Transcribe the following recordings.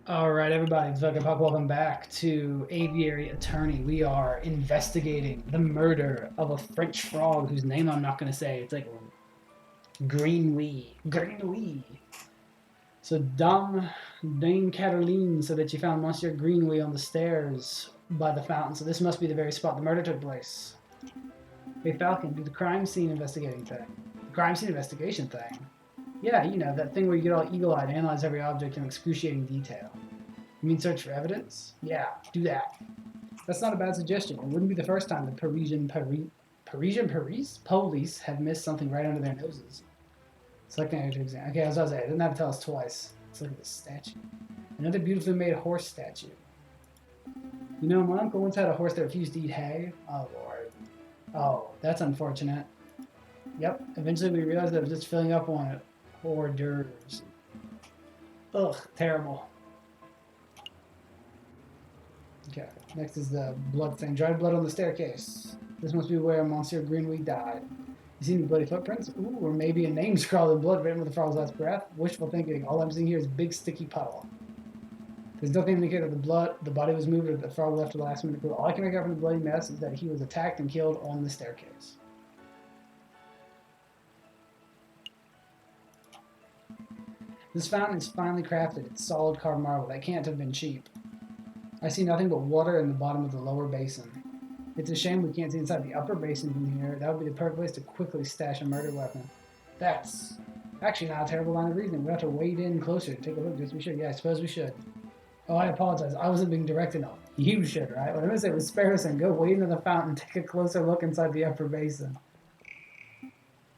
Alright, everybody, welcome back to Aviary Attorney. We are investigating the murder of a French frog whose name I'm not going to say. It's like Greenwee. Greenwee. So, Dame Caroline said that she found Monsieur Greenwee on the stairs by the fountain. So, this must be the very spot the murder took place. Hey, Falcon, do the crime scene investigating thing. The crime scene investigation thing? Yeah, you know, that thing where you get all eagle-eyed and analyze every object in excruciating detail. You mean search for evidence? Yeah, do that. That's not a bad suggestion. It wouldn't be the first time the Parisian police have missed something right under their noses. Selecting area to examine. Okay, I was about to say, it didn't have to tell us twice. Let's look at this statue. Another beautifully made horse statue. You know, my uncle once had a horse that refused to eat hay. Oh, Lord. Oh, that's unfortunate. Yep, eventually we realized that it was just filling up on hors d'oeuvres. Ugh, terrible. Okay, next is the blood thing. Dried blood on the staircase. This must be where Monsieur Greenwee died. You see any bloody footprints? Ooh, or maybe a name scrawled in blood written with the frog's last breath? Wishful thinking. All I'm seeing here is a big sticky puddle. There's nothing to indicate that the body was moved or that the frog left at the last minute. All I can make out from the bloody mess is that he was attacked and killed on the staircase. This fountain is finely crafted. It's solid carved marble. That can't have been cheap. I see nothing but water in the bottom of the lower basin. It's a shame we can't see inside the upper basin from here. That would be the perfect place to quickly stash a murder weapon. That's actually not a terrible line of reasoning. We have to wade in closer to take a look just to be sure. Yeah, I suppose we should. Oh, I apologize. I wasn't being direct enough. You should, right? What I'm going to say was spare us and go wade into the fountain, take a closer look inside the upper basin.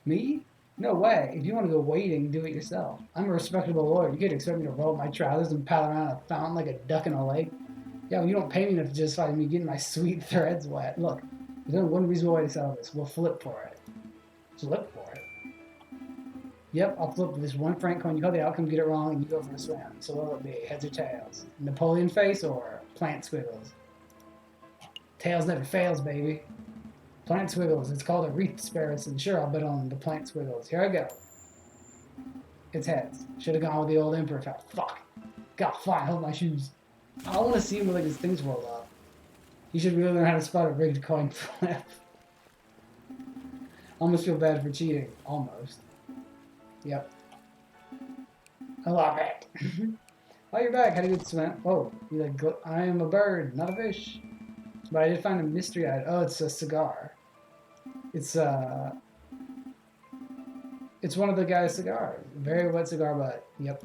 Me? No way. If you want to go wading, do it yourself. I'm a respectable lawyer. You can't expect me to roll up my trousers and paddle around a fountain like a duck in a lake. Yeah, well, you don't pay me enough to justify me getting my sweet threads wet. Look, there's only one reasonable way to settle this. We'll flip for it. Flip for it? Yep, I'll flip with this one franc coin. You call the outcome, get it wrong, and you go for a swim. So what'll it be? Heads or tails? Napoleon face or plant squiggles? Tails never fails, baby. Plant squiggles. It's called a wreath sparrows, and sure, I'll bet on the plant squiggles. Here I go. It's heads. Should have gone with the old emperor. Fuck. God, fine. Hold my shoes. I want to see him with like his things rolled up. He should really learn how to spot a rigged coin flip. Almost feel bad for cheating. Almost. Yep. I love it. Oh, you're back. How do you get swim? Oh, you like? I am a bird, not a fish. But I did find a mystery item. Oh, it's a cigar. It's one of the guy's cigars. Very wet cigar butt. Yep.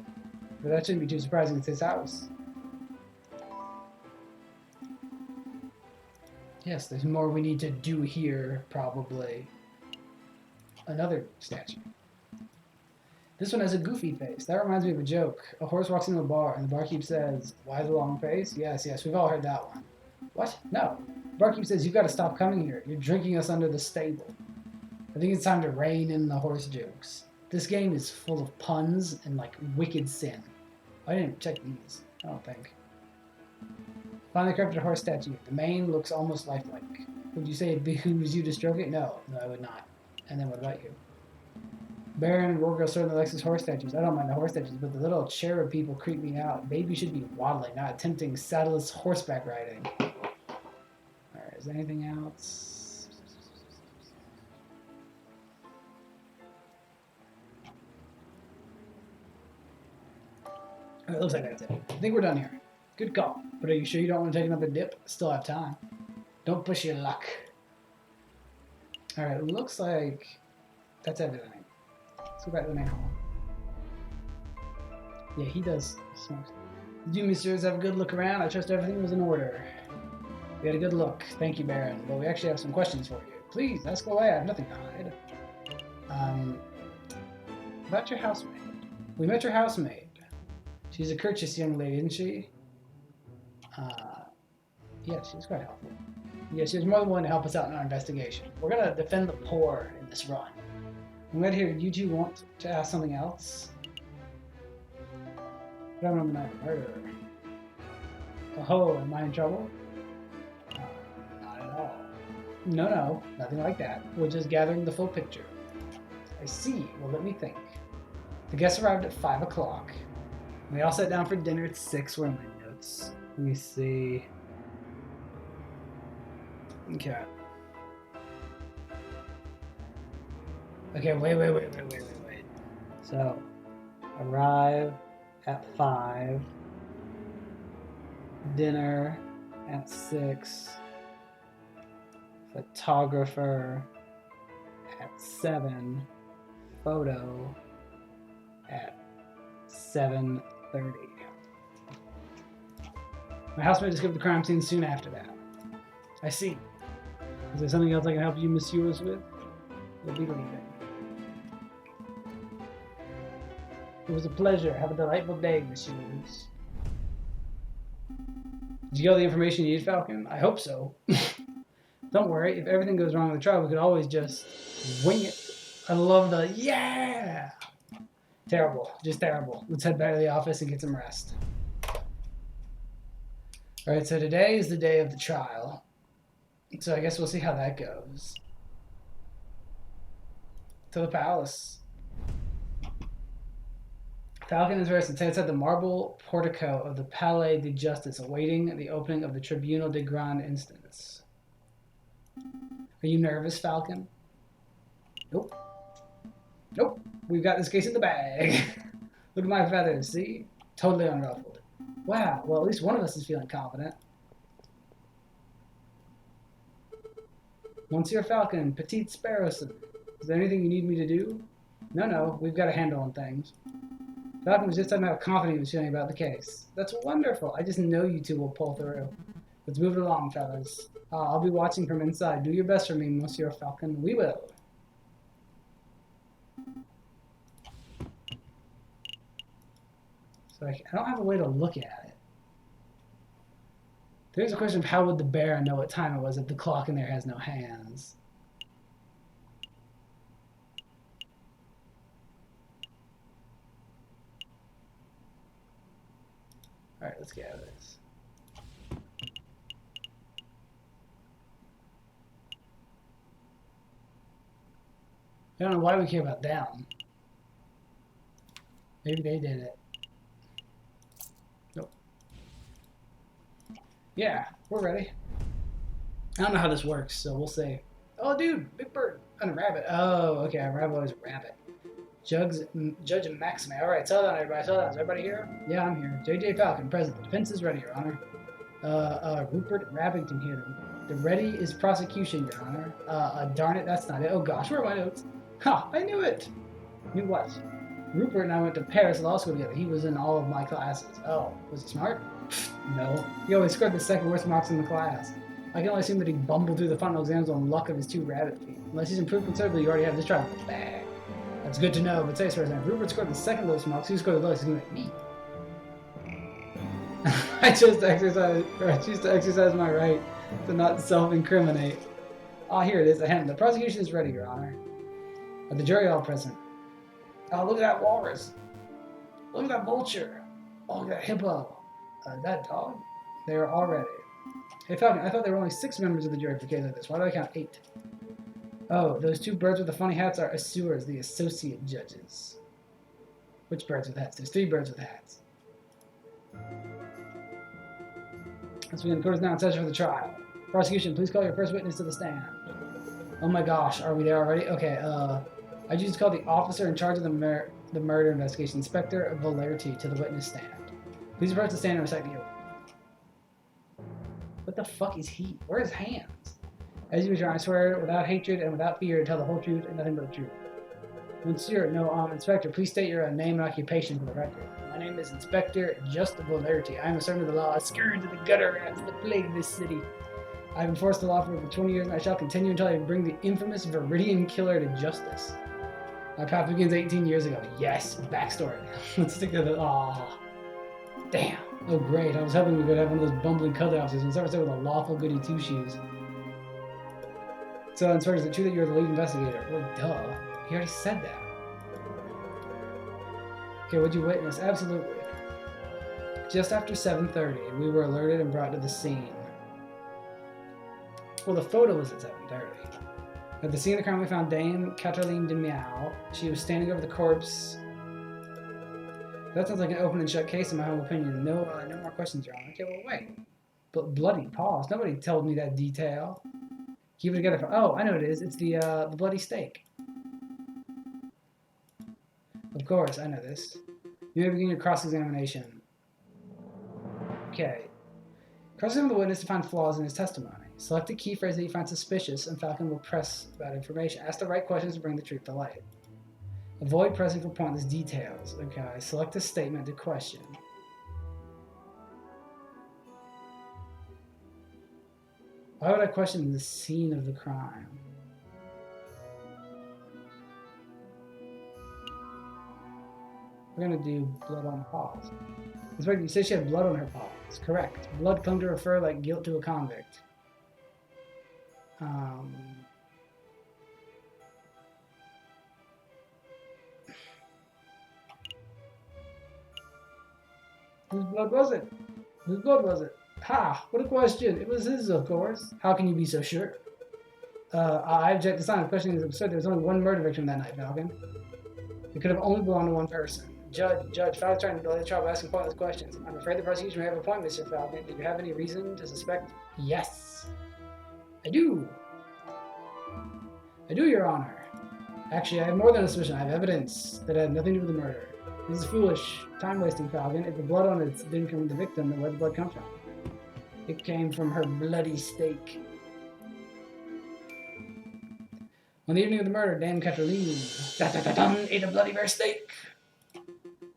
But that shouldn't be too surprising. It's his house. Yes, there's more we need to do here, probably. Another statue. This one has a goofy face. That reminds me of a joke. A horse walks into a bar, and the barkeep says, "Why the long face?" Yes, we've all heard that one. What? No. The barkeep says, "You've got to stop coming here. You're drinking us under the stable." I think it's time to rein in the horse jokes. This game is full of puns and, like, wicked sin. I didn't check these, I don't think. Finally crafted a horse statue. The mane looks almost lifelike. Would you say it behooves you to stroke it? No, I would not. And then what about you? Baron and Wargirl certainly likes his horse statues. I don't mind the horse statues, but the little cherub people creep me out. Baby should be waddling, not attempting saddleless horseback riding. Alright, is there anything else? It looks like that's it. I think we're done here. Good call. But are you sure you don't want to take another dip? Still have time. Don't push your luck. Alright, it looks like that's everything. Let's go back to the main hall. Yeah, he does smoke. Did you, messieurs, have a good look around? I trust everything was in order. We had a good look. Thank you, Baron. But we actually have some questions for you. Please, ask away. I have nothing to hide. About your housemaid. We met your housemaid. She's a courteous young lady, isn't she? Yeah, she's quite helpful. Yeah, she was more than willing to help us out in our investigation. We're going to defend the poor in this run. I'm right here. You two want to ask something else? I don't remember that murder. Oh, am I in trouble? Not at all. No, nothing like that. We're just gathering the full picture. I see. Well, let me think. The guests arrived at 5 o'clock. We all sat down for dinner at 6. Where are my notes? Let me see. Okay. Okay, wait. So, arrive at 5. Dinner at 6. Photographer at 7. Photo at 7:30. My housemate discovered the crime scene soon after that. I see. Is there something else I can help you, messieurs, with? You'll be leaving. It was a pleasure. Have a delightful day, messieurs. Did you get all the information you need, Falcon? I hope so. Don't worry. If everything goes wrong in the trial, we could always just wing it. I love the yeah! Terrible. Just terrible. Let's head back to the office and get some rest. Alright, so today is the day of the trial. So I guess we'll see how that goes. To the palace. Falcon is resting outside the marble portico of the Palais de Justice, awaiting the opening of the Tribunal de Grande Instance. Are you nervous, Falcon? Nope. Nope. We've got this case in the bag. Look at my feathers, see? Totally unruffled. Wow, well, at least one of us is feeling confident. Monsieur Falcon, Petite Sparrowson. Is there anything you need me to do? No, we've got a handle on things. Falcon was just talking about how confident he was feeling about the case. That's wonderful. I just know you two will pull through. Let's move it along, fellas. I'll be watching from inside. Do your best for me, Monsieur Falcon. We will. So I don't have a way to look at it. There's a question of how would the Baron know what time it was if the clock in there has no hands? Alright, let's get out of this. I don't know why we care about them. Maybe they did it. Nope. Yeah, we're ready. I don't know how this works, so we'll see. Oh, dude, big bird and a rabbit. Oh, okay, a rabbit is a rabbit. Judge Maxime. All right, settle down, everybody. Settle down. Is everybody here? Yeah, I'm here. J.J. Falcon, present. The defense is ready, Your Honor. Rupert Rabbington here. The ready is prosecution, Your Honor. Darn it, that's not it. Oh gosh, where are my notes? Ha! I knew it. Knew what? Rupert and I went to Paris Law School together. He was in all of my classes. Oh, was he smart? No. He always scored the second worst marks in the class. I can only assume that he bumbled through the final exams on luck of his 2 rabbit feet. Unless he's improved considerably, you already have this trial in the bag. That's good to know, but say so, if Rupert scored the second lowest marks, who scored the lowest? He's going to be me. I choose to exercise my right to not self-incriminate. Ah, here it is, a hint. The prosecution is ready, Your Honor. Are the jury all present? Oh, look at that walrus. Look at that vulture. Oh, look at that hippo. That dog. They are all ready. Hey, Falcon, I thought there were only 6 members of the jury for a case like this. Why do I count 8? Oh, those 2 birds with the funny hats are assuers, the associate judges. Which birds with hats? There's 3 birds with hats. Let's begin. The court is now in session for the trial. Prosecution, please call your first witness to the stand. Oh my gosh, are we there already? Okay, I just called the officer in charge of the murder investigation, Inspector Valerty, to the witness stand. Please approach the stand and recite the oath. What the fuck is he? Where are his hands? As you wish, I swear, without hatred and without fear, to tell the whole truth and nothing but the truth. Monsieur, Inspector, please state your name and occupation for the record. My name is Inspector Just Valerty. I am a servant of the law, a scourge of the gutter rats that plague this city. I have enforced the law for over 20 years, and I shall continue until I bring the infamous Viridian killer to justice. My path begins 18 years ago. Yes, backstory. Let's stick to the... Aw. Damn. Oh, great. I was hoping we could have one of those bumbling code officers and start with a lawful goody two-shoes. So, Inspector, is it true that you're the lead investigator? Well, duh. He already said that. Okay, what'd you witness? Absolutely. Just after 7:30, we were alerted and brought to the scene. Well, the photo was at 7:30. At the scene of the crime, we found Dame Cataline de Meow. She was standing over the corpse. That sounds like an open and shut case in my humble opinion. No more questions, Your Honor. Okay, well, wait. But bloody paws. Nobody told me that detail. Keep it together for... Oh, I know what it is. It's the bloody steak. Of course, I know this. You may begin your cross-examination. Okay. Cross-examine the witness to find flaws in his testimony. Select a key phrase that you find suspicious, and Falcon will press that information. Ask the right questions to bring the truth to light. Avoid pressing for pointless details. Okay. Select a statement to question. Why would I question the scene of the crime? We're gonna do blood on paws. That's right, you said she had blood on her paws. Correct. Blood clung to her fur like guilt to a convict. Whose blood was it? Whose blood was it? Ha! What a question! It was his, of course. How can you be so sure? I object to sign. The question is absurd. There was only one murder victim that night, Falcon. It could have only belonged to one person. Judge, Falcon's trying to delay the trial by asking pointless questions. I'm afraid the prosecution may have a point, Mr. Falcon. Do you have any reason to suspect? Yes. I do. I do, Your Honor. Actually, I have more than a suspicion. I have evidence that had nothing to do with the murder. This is foolish. Time-wasting, Falcon. If the blood on it didn't come from the victim, then where did the blood come from? It came from her bloody steak. On the evening of the murder, Dan Cataline ate a bloody bear steak.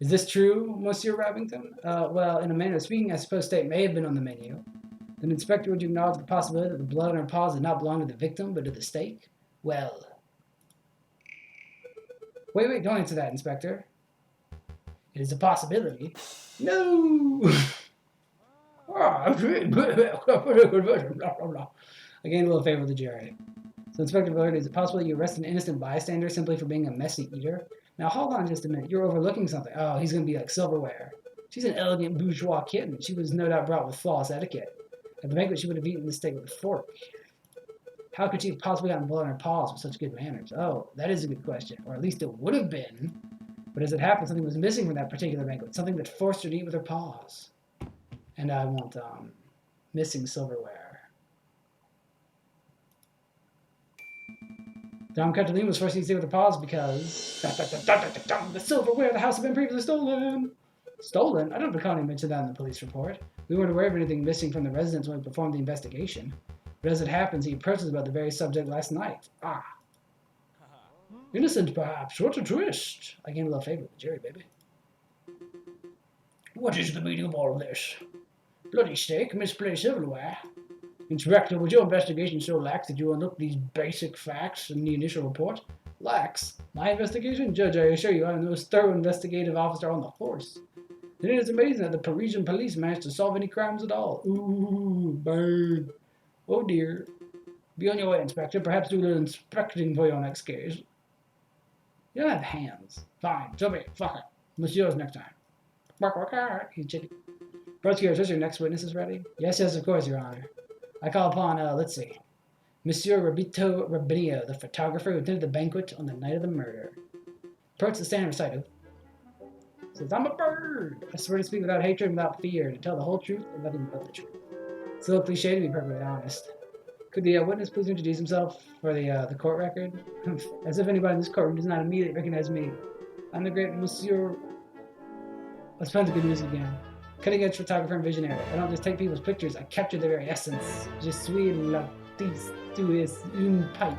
Is this true, Monsieur Rabington? Well, in a manner of speaking, I suppose steak may have been on the menu. Then, Inspector, would you acknowledge the possibility that the blood on her paws did not belong to the victim, but to the steak? Well. Wait, don't answer that, Inspector. It is a possibility. No! I gained a little favor with the jury. So, Inspector Bullard, is it possible that you arrest an innocent bystander simply for being a messy eater? Now, hold on just a minute. You're overlooking something. Oh, he's going to be like silverware. She's an elegant bourgeois kitten. She was no doubt brought with flawless etiquette. At the banquet, she would have eaten the steak with a fork. How could she have possibly gotten blood on her paws with such good manners? Oh, that is a good question. Or at least it would have been. But as it happened, something was missing from that particular banquet. Something that forced her to eat with her paws. And I want, missing silverware. Dom Cataline was forced to eat steak with her paws because... the silverware of the house had been previously stolen. Stolen? I don't recall any mention of that in the police report. We weren't aware of anything missing from the residence when we performed the investigation. But as it happens, he approached us about the very subject last night. Ah. Innocent, perhaps. What a twist. I gained a little favor with the jury, baby. What is the meaning of all of this? Bloody steak, misplaced silverware. Inspector, was your investigation so lax that you overlooked these basic facts in the initial report? Lax? My investigation? Judge, I assure you, I'm the most thorough investigative officer on the force. And it is amazing that the Parisian police managed to solve any crimes at all. Ooh, burn. Oh dear. Be on your way, Inspector. Perhaps do a little inspecting for your next case. You don't have hands. Fine. So be it. Fuck it. It's yours next time. He's chicken. Prosecutor, is your next witness is ready? Yes, of course, Your Honor. I call upon, let's see, Monsieur Rabito Rabinio, the photographer who attended the banquet on the night of the murder. Approach the stand and recited. Says, I'm a bird. I swear to speak without hatred and without fear, to tell the whole truth and nothing but the truth. It's a little cliche to be perfectly honest. Could the witness please introduce himself for the court record? As if anybody in this courtroom does not immediately recognize me. I'm the great Monsieur... Let's find the good news again. Cutting-edge photographer and visionary. I don't just take people's pictures, I capture their very essence. Je suis l'artiste une pipe.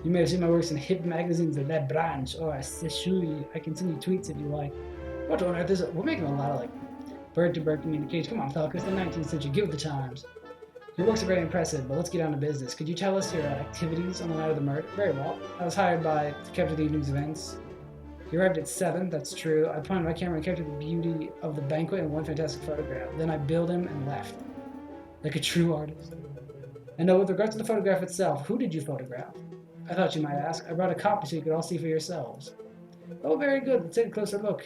You may have seen my works in hip magazines, La Branche, or Seshui. I can send you tweets if you like. What on earth is it? We're making a lot of, bird-to-bird communication. Come on, fella, it's the 19th century. Give it the times. Your works are very impressive, but let's get down to business. Could you tell us your activities on the night of the murder? Very well. I was hired to capture the evening's events. He arrived at 7, that's true. I pointed my camera and captured the beauty of the banquet in one fantastic photograph. Then I billed him and left. Like a true artist. And with regard to the photograph itself, who did you photograph? I thought you might ask. I brought a copy so you could all see for yourselves. Oh, very good. Let's take a closer look.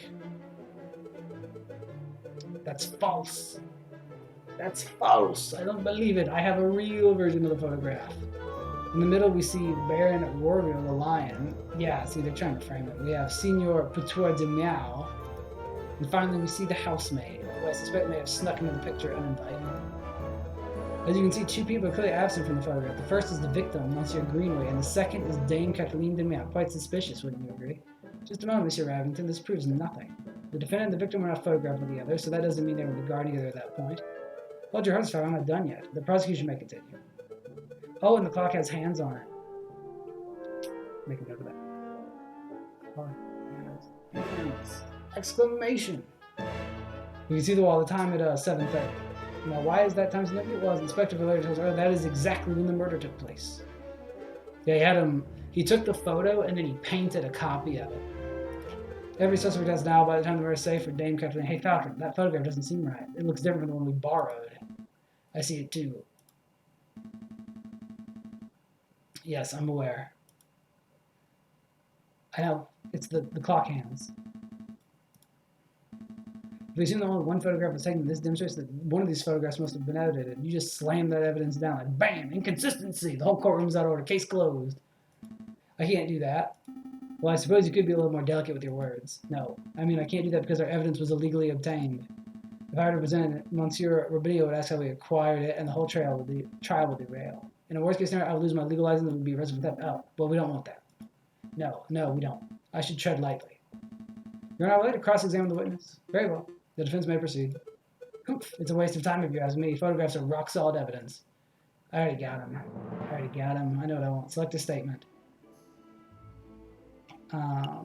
That's false. That's false. I don't believe it. I have a real version of the photograph. In the middle, we see Baron Warrior, the lion. Yeah, see, they're trying to frame it. We have Signor Putois de Miao. And finally, we see the housemaid, who I suspect may have snuck into the picture uninvited. As you can see, two people are clearly absent from the photograph. The first is the victim, Monsieur Greenway, and the second is Dame Kathleen Demia. Quite suspicious, wouldn't you agree? Just a moment, Monsieur Ravington, this proves nothing. The defendant and the victim were not photographed with the other, so that doesn't mean they were regarding each other at that point. Hold your horses, fire, I'm not done yet. The prosecution may continue. Oh, and the clock has hands on it. Make a note of that. Clock has hands. Exclamation! You can see the wall, the time at 7:30. Now, why is that time significant? Well, as Inspector Valera tells her, that is exactly when the murder took place. Yeah, he took the photo and then he painted a copy of it. Every suspect has now, by the time the murder is safe for Dame Kathleen. Hey, Falcon, that photograph doesn't seem right. It looks different from the one we borrowed. I see it too. Yes, I'm aware. I know, it's the clock hands. If we assume that only one photograph was taken, this demonstrates that one of these photographs must have been edited. You just slammed that evidence down like, bam, inconsistency. The whole courtroom's out of order. Case closed. I can't do that. Well, I suppose you could be a little more delicate with your words. No. I mean, I can't do that because our evidence was illegally obtained. If I were to present it, Monsieur Rubinio would ask how we acquired it, and the whole trial would derail. In a worst-case scenario, I would lose my legal license and would be arrested for theft. Oh, well, we don't want that. No, we don't. I should tread lightly. You're not allowed to cross-examine the witness. Very well. The defense may proceed. It's a waste of time if you ask me. Photographs are rock-solid evidence. I already got him. I know what I want. Select a statement. I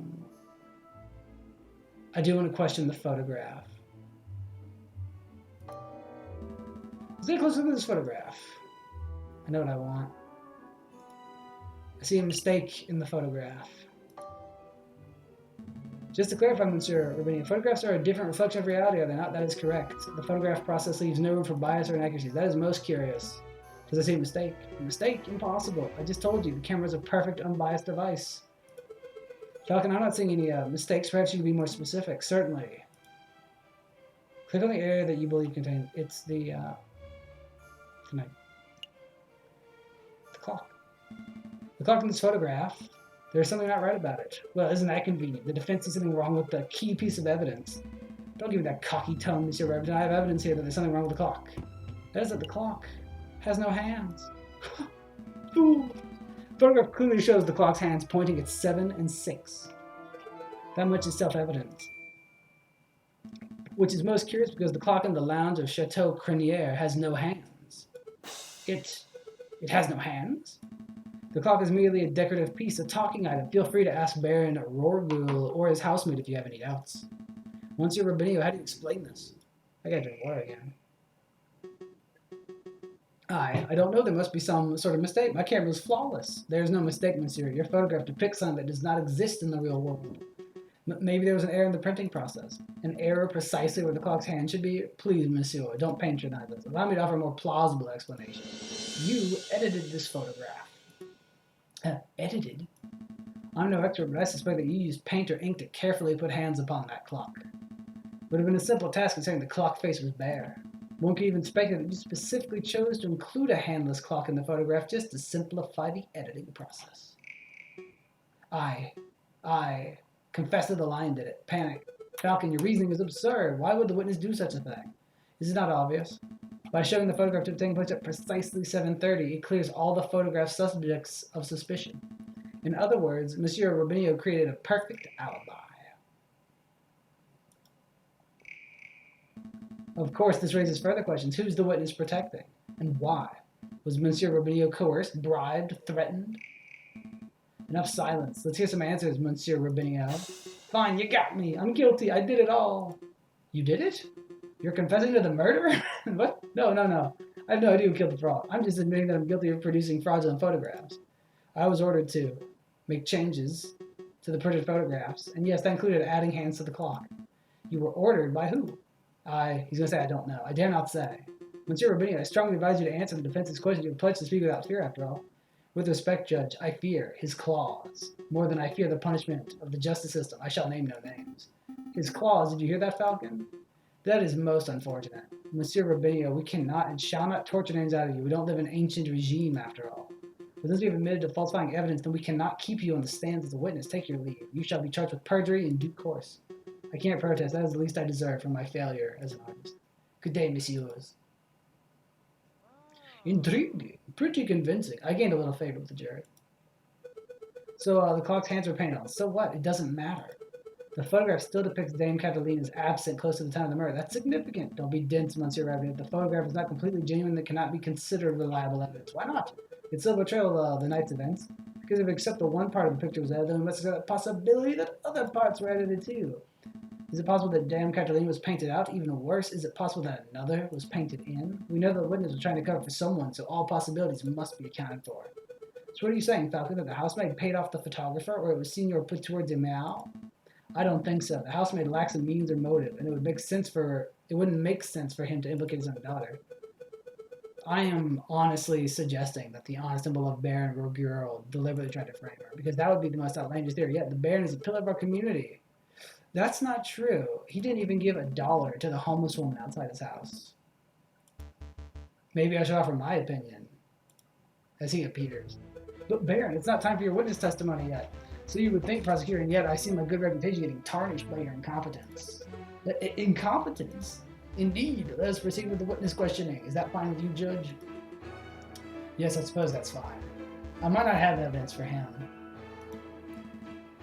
do want to question the photograph. Let's take a close look at this photograph. I know what I want. I see a mistake in the photograph. Just to clarify, Monsieur Rubini, photographs are a different reflection of reality, are they not? That is correct. The photograph process leaves no room for bias or inaccuracy. That is most curious. Because I see a mistake. A mistake? Impossible. I just told you, the camera is a perfect, unbiased device. Falcon, I'm not seeing any mistakes. Perhaps you could be more specific. Certainly. Click on the area that you believe contains. It's the clock. The clock in this photograph. There's something not right about it. Well, isn't that convenient? The defense sees something wrong with the key piece of evidence. Don't give me that cocky tone, Mr. Revington. I have evidence here that there's something wrong with the clock. That is that the clock has no hands. Fool. The photograph clearly shows the clock's hands pointing at 7 and 6. That much is self-evident. Which is most curious because the clock in the lounge of Chateau Creniere has no hands. It has no hands? The clock is merely a decorative piece, a talking item. Feel free to ask Baron Rorgul or his housemaid if you have any doubts. Monsieur Rubinio, how do you explain this? I gotta drink water again. I don't know. There must be some sort of mistake. My camera is flawless. There's no mistake, monsieur. Your photograph depicts something that does not exist in the real world. Maybe there was an error in the printing process. An error precisely where the clock's hand should be? Please, monsieur, don't patronize us. Allow me to offer a more plausible explanation. You edited this photograph. Edited? I'm no expert, but I suspect that you used paint or ink to carefully put hands upon that clock. It would have been a simple task considering the clock face was bare. One could even speculate that you specifically chose to include a handless clock in the photograph just to simplify the editing process. I confess that the lion did it. Panic. Falcon, your reasoning is absurd. Why would the witness do such a thing? Is it not obvious? By showing the photograph to have taken place at precisely 7:30, it clears all the photograph subjects of suspicion. In other words, Monsieur Rubinio created a perfect alibi. Of course, this raises further questions. Who's the witness protecting? And why? Was Monsieur Rubinio coerced, bribed, threatened? Enough silence. Let's hear some answers, Monsieur Rubinio. Fine, you got me. I'm guilty. I did it all. You did it? You're confessing to the murder? What? No. I have no idea who killed the fraud. I'm just admitting that I'm guilty of producing fraudulent photographs. I was ordered to make changes to the printed photographs, and yes, that included adding hands to the clock. You were ordered by who? He's going to say, I don't know. I dare not say. Monsieur Rubinio, I strongly advise you to answer the defense's question. You have pledged to speak without fear, after all. With respect, Judge, I fear his claws more than I fear the punishment of the justice system. I shall name no names. His claws, did you hear that, Falcon? That is most unfortunate. Monsieur Rubinio, we cannot and shall not torture names out of you. We don't live in an ancient regime, after all. But since we have admitted to falsifying evidence, then we cannot keep you on the stand as a witness. Take your leave. You shall be charged with perjury in due course. I can't protest. That is the least I deserve for my failure as an artist. Good day, messieurs. Intriguing. Pretty convincing. I gained a little favor with the jury. So the clock's hands are painted on. So what? It doesn't matter. The photograph still depicts Dame Catalina's absent close to the time of the murder. That's significant. Don't be dense, Monsieur Rabbit. The photograph is not completely genuine. That cannot be considered reliable evidence. Why not? It's still a portrayal of the night's events. Because if we accept the one part of the picture was edited, then we must accept the possibility that other parts were edited too. Is it possible that Dame Catalina was painted out? Even worse, is it possible that another was painted in? We know the witness was trying to cover for someone, so all possibilities must be accounted for. So what are you saying, Falcon, that the housemaid paid off the photographer, or it was Signor Pittore de Mal? I don't think so. The housemaid lacks a means or motive, and it wouldn't make sense for him to implicate his own daughter. I am honestly suggesting that the honest and beloved Baron Roguro deliberately tried to frame her, because that would be the most outlandish theory yet. The Baron is a pillar of our community. That's not true. He didn't even give $1 to the homeless woman outside his house. Maybe I should offer my opinion, as he appears. But Baron, it's not time for your witness testimony yet. So you would think, prosecutor, and yet I see my good reputation getting tarnished by your incompetence. Incompetence? Indeed. Let us proceed with the witness questioning. Is that fine with you, Judge? Yes, I suppose that's fine. I might not have evidence for him.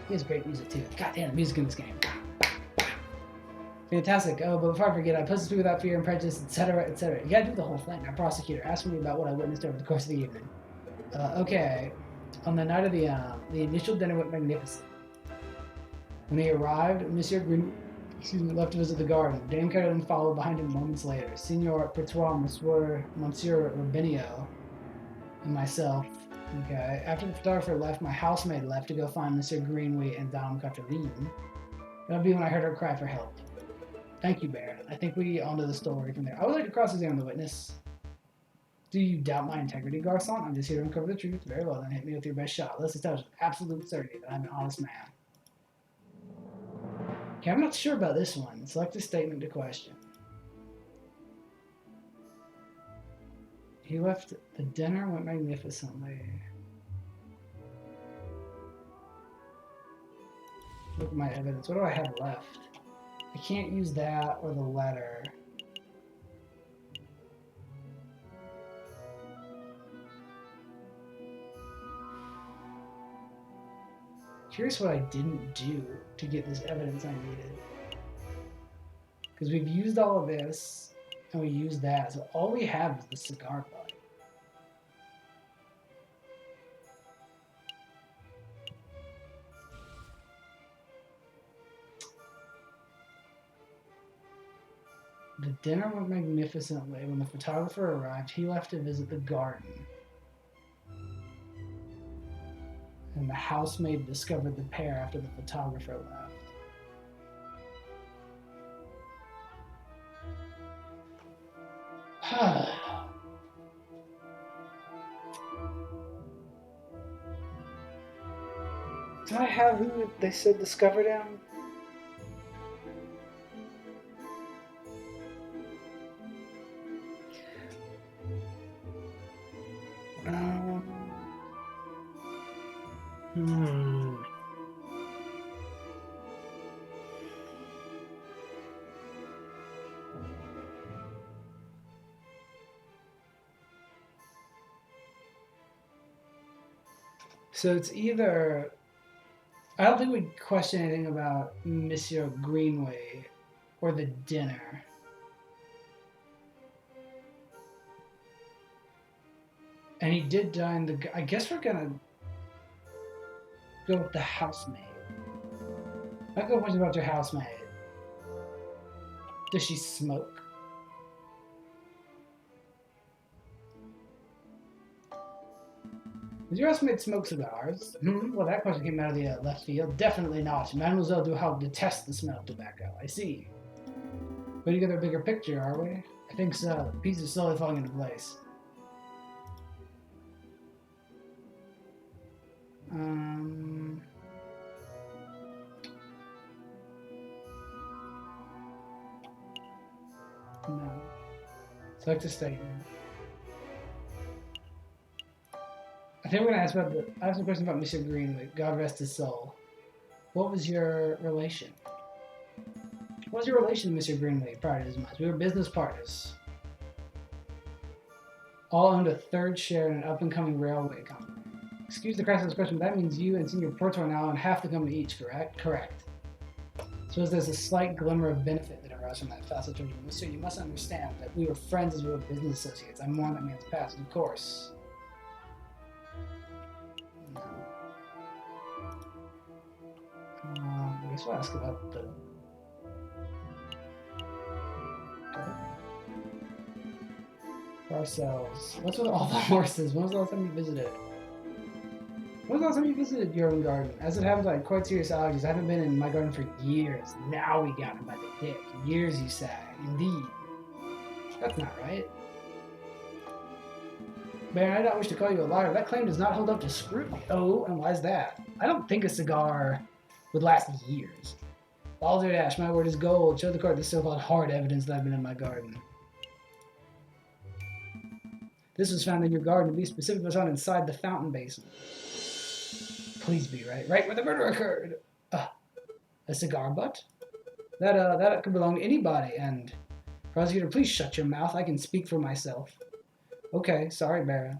He has great music, too. Goddamn, the music in this game. Fantastic. Oh, but before I forget, I post to speak without fear and prejudice, etc., etc. You gotta do the whole thing. Now, prosecutor, ask me about what I witnessed over the course of the evening. Okay. On the night of the initial dinner went magnificent. When he arrived, Monsieur Green, left to visit the garden. Dame Caroline followed behind him moments later. Signor Pertois, Monsieur Rubinio, and myself. Okay. After the photographer left, my housemaid left to go find Monsieur Greenway and Dame Cataline. That'll be when I heard her cry for help. Thank you, Baron. I think we all know the story from there. I would like to cross-examine the witness. Do you doubt my integrity, Garcon? I'm just here to uncover the truth. Very well, then hit me with your best shot. Let's establish with absolute certainty that I'm an honest man. Okay, I'm not sure about this one. Select a statement to question. He left. The dinner went magnificently. Look at my evidence. What do I have left? I can't use that or the letter. Curious what I didn't do to get this evidence I needed. Because we've used all of this, and we used that, so all we have is the cigar butt. The dinner went magnificently. When the photographer arrived, he left to visit the garden. And the housemaid discovered the pair after the photographer left. Do I have who they said discovered him? So it's either... I don't think we question anything about Monsieur Greenway or the dinner. And he did dine the... I guess we're gonna go with the housemaid. I'll go question about your housemaid. Does she smoke? Does your housemaid smoke cigars? Well, that question came out of the left field. Definitely not. Mademoiselle Duhalde detests the smell of tobacco. I see. But you get a bigger picture, are we? I think so. The pieces are slowly falling into place. No. Select a statement. I think we're gonna ask about I have some questions about Mr. Greenwood. God rest his soul. What was your relation? What was your relation to Mr. Greenway prior to his demise? We were business partners. All owned a third share in an up-and-coming railway company. Excuse the crass expression, but that means you and Senior Porto are now on half the company each, correct? Correct. So there's a slight glimmer of benefit that arose from that facet towards you. Mister, you must understand that we were friends as we were business associates. I mourn that man's past, of course. No. I guess we'll ask about the... Okay. For ourselves. What's with all the horses? When was the last time you visited? When was the last time you visited your own garden? As it happens, I had quite serious allergies. I haven't been in my garden for years. Now we got him by the dick. Years, you say. Indeed. That's not right. Baron, I don't wish to call you a liar. That claim does not hold up to scrutiny. Oh, and why is that? I don't think a cigar would last years. Balderdash, my word is gold. Show the court the so-called hard evidence that I've been in my garden. This was found in your garden. To be specific, was found inside the fountain basin. Please be right. Right where the murder occurred. A cigar butt? That could belong to anybody. And, prosecutor, please shut your mouth. I can speak for myself. Okay, sorry, Baron.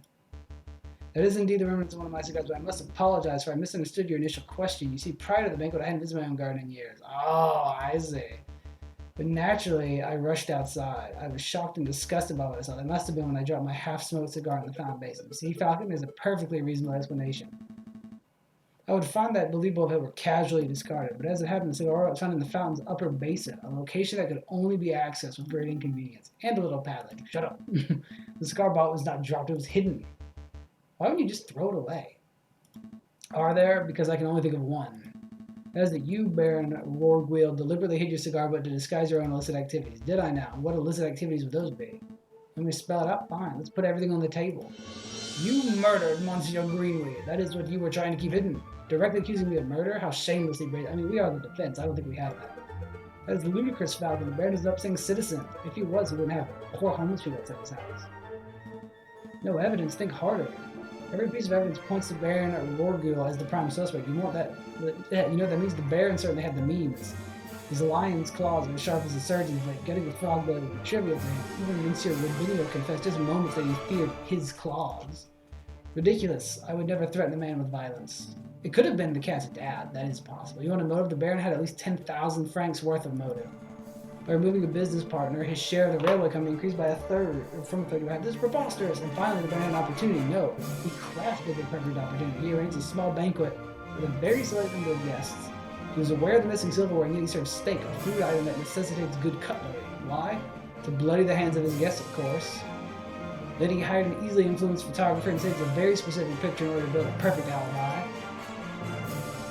That is indeed the remnants of one of my cigars, but I must apologize for I misunderstood your initial question. You see, prior to the banquet, I hadn't visited my own garden in years. Oh, I see. But naturally, I rushed outside. I was shocked and disgusted by what I saw. It must have been when I dropped my half-smoked cigar in the fountain basin. You see, Falcon is a perfectly reasonable explanation. I would find that believable if it were casually discarded, but as it happened, the cigar was found in the fountain's upper basin, a location that could only be accessed with great inconvenience, and a little padlock. Shut up. The cigar bottle was not dropped, it was hidden. Why wouldn't you just throw it away? Are there? Because I can only think of one. That is that you, Baron Rorgwheel, deliberately hid your cigar butt to disguise your own illicit activities. Did I now? What illicit activities would those be? Let me spell it out? Fine. Let's put everything on the table. You murdered Monsieur Greenway. That is what you were trying to keep hidden. Directly accusing me of murder? How shamelessly brave. I mean, we are the defense. I don't think we have that. That is ludicrous, Falcon. The Baron is an upstanding citizen. If he was, he wouldn't have poor homeless people outside his house. No evidence. Think harder. Every piece of evidence points to Baron Rorgwheel as the prime suspect. You want that? You know that means the Baron certainly had the means. His lion's claws are as sharp as a surgeon's blade. Getting the frog blade was trivial for him. Even Monsieur Robinho confessed just moments that he feared his claws. Ridiculous. I would never threaten a man with violence. It could have been the cat's dad. That is possible. You want a motive? The Baron had at least 10,000 francs worth of motive. By removing a business partner, his share of the railway company increased by from a third to half. This is preposterous. And finally, the Baron had an opportunity. No, he crafted the perfect opportunity. He arranged a small banquet with a very select number of guests. He was aware of the missing silverware, and yet he served steak, a food item that necessitates good cutlery. Why? To bloody the hands of his guests, of course. Then he hired an easily influenced photographer and staged a very specific picture in order to build a perfect alibi.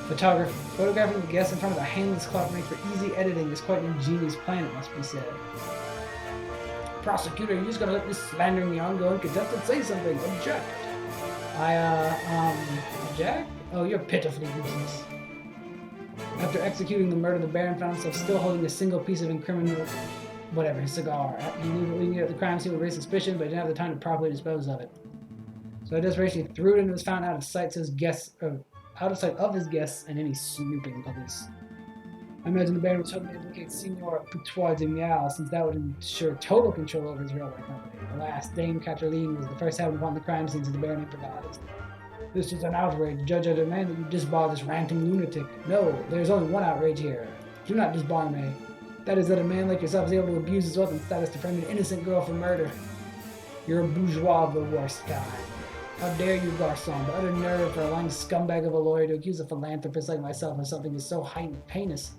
Photographing the guests in front of a handless clock made for easy editing is quite an ingenious plan, it must be said. Prosecutor, you're just gonna let this slandering me on go uncontested? Say something. Object. Object? Oh, you're pitifully useless. After executing the murder, the Baron found himself still holding a single piece of incriminating, his cigar. He knew that leaving it at the crime scene would raise suspicion, but he didn't have the time to properly dispose of it. So in desperation, he threw it into his fountain out of sight of his guests and any snooping police. I imagine the Baron was hoping to implicate Signor Putois de Miao, since that would ensure total control over his railway company. Alas, Dame Catherine was the first to happen upon the crime scene, so the Baron improvised. This is an outrage. Judge, I demand that you disbar this ranting lunatic. No, there is only one outrage here. Do not disbar me. That is that a man like yourself is able to abuse his weapon status to frame an innocent girl for murder. You're a bourgeois of the worst kind. How dare you, Garçon, the utter nerve for a lying scumbag of a lawyer to accuse a philanthropist like myself of something that's so heinous.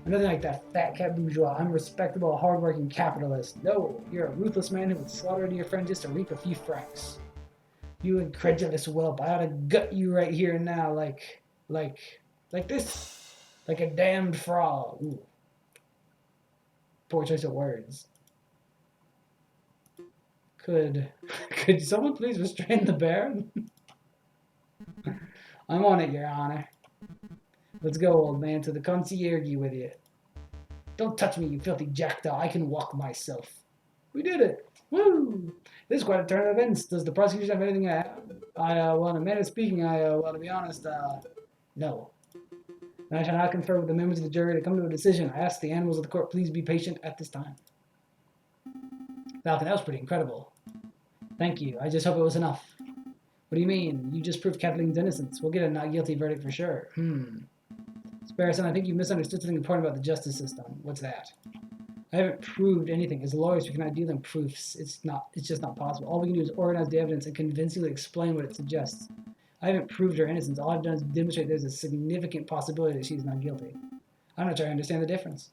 I'm nothing like that fat cat bourgeois. I'm a respectable, hard-working capitalist. No, you're a ruthless man who would slaughter your friend just to reap a few francs. You incredulous whelp, I ought to gut you right here and now like this. Like a damned frog. Ooh. Poor choice of words. Could someone please restrain the Baron? I'm on it, Your Honor. Let's go, old man, to the concierge with you. Don't touch me, you filthy jackdaw. I can walk myself. We did it. Woo! This is quite a turn of events. Does the prosecution have anything to add? Well, in a manner of speaking, to be honest, no. And I shall now confer with the members of the jury to come to a decision. I ask the animals of the court, please be patient at this time. Falcon, that was pretty incredible. Thank you. I just hope it was enough. What do you mean? You just proved Kathleen's innocence. We'll get a not guilty verdict for sure. Sparrowson, I think you misunderstood something important about the justice system. What's that? I haven't proved anything. As lawyers, we cannot deal in proofs. It's just not possible. All we can do is organize the evidence and convincingly explain what it suggests. I haven't proved her innocence. All I've done is demonstrate there's a significant possibility that she's not guilty. I'm not sure I understand the difference.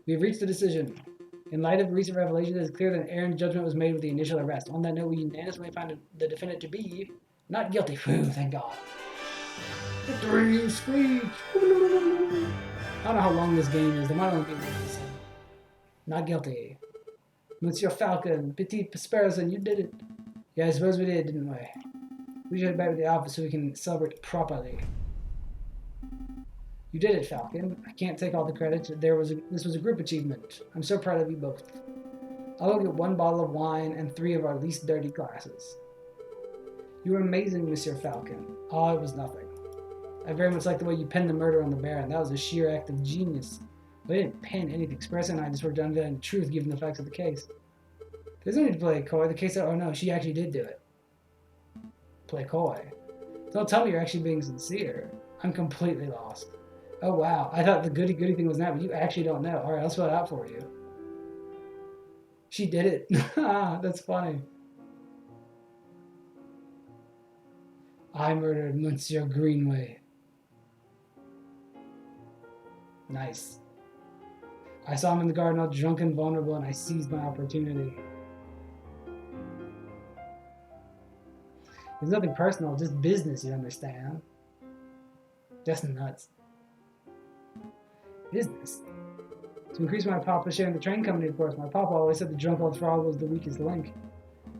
We have reached a decision. In light of recent revelations, it is clear that an errant judgment was made with the initial arrest. On that note, we unanimously find the defendant to be not guilty. Whew, thank God. Victory screech! I don't know how long this game is. There might only be one episode. Not guilty. Monsieur Falcon, Petit Sparrowson, you did it. Yeah, I suppose we did, didn't we? We should head back to the office so we can celebrate properly. You did it, Falcon. I can't take all the credit. This was a group achievement. I'm so proud of you both. I'll go get 1 bottle of wine and 3 of our least dirty glasses. You were amazing, Monsieur Falcon. Oh, it was nothing. I very much like the way you penned the murder on the Baron. That was a sheer act of genius. But I didn't pen anything. Sparrowson and I just worked on the truth given the facts of the case. There's no need to play coy. The case, oh no, she actually did do it. Play coy. Don't tell me you're actually being sincere. I'm completely lost. Oh wow, I thought the goody thing was that, but you actually don't know. Alright, I'll spell it out for you. She did it. That's funny. I murdered Monsieur Greenway. Nice. I saw him in the garden all drunk and vulnerable, and I seized my opportunity. There's nothing personal, just business, you understand? Just nuts. Business? To increase my papa's share in the train company, of course. My papa always said the drunk old frog was the weakest link.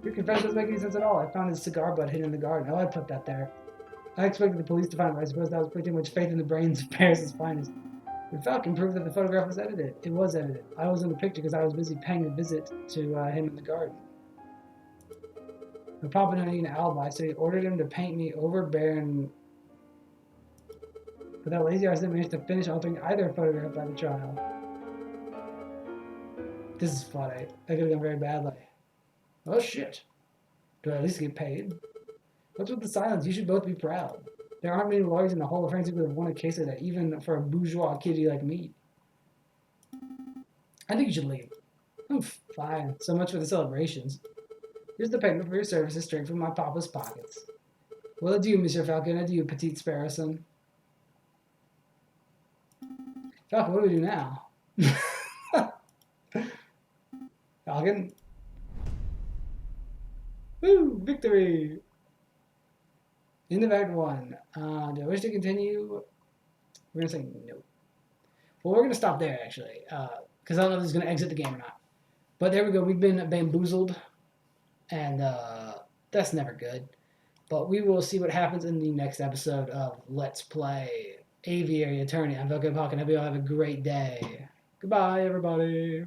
Your confession doesn't make any sense at all. I found his cigar butt hidden in the garden. Oh, I put that there. I expected the police to find it, but I suppose that was putting too much faith in the brains of Paris's finest. But Falcon proved that the photograph was edited. It was edited. I was in the picture because I was busy paying a visit to him in the garden. My papa didn't need an alibi, so he ordered him to paint me over Baron. But that lazy arse didn't manage to finish altering either photograph by the trial. This is funny. That could have gone very badly. Oh shit. Do I at least get paid? What's with the silence? You should both be proud. There aren't many lawyers in the whole of France who could have won a case like that, even for a bourgeois kitty like me. I think you should leave. I'm fine. So much for the celebrations. Here's the payment for your services straight from my papa's pockets. Well, adieu, Monsieur Falcon. Adieu, Petit Sparrowson. Falcon, what do we do now? Falcon? Woo! Victory! End of Act 1. Do I wish to continue? We're going to say no. Well, we're going to stop there, actually. Because I don't know if this is going to exit the game or not. But there we go. We've been bamboozled. And that's never good. But we will see what happens in the next episode of Let's Play Aviary Attorney. I'm Falcon Falcon. I hope you all have a great day. Goodbye, everybody.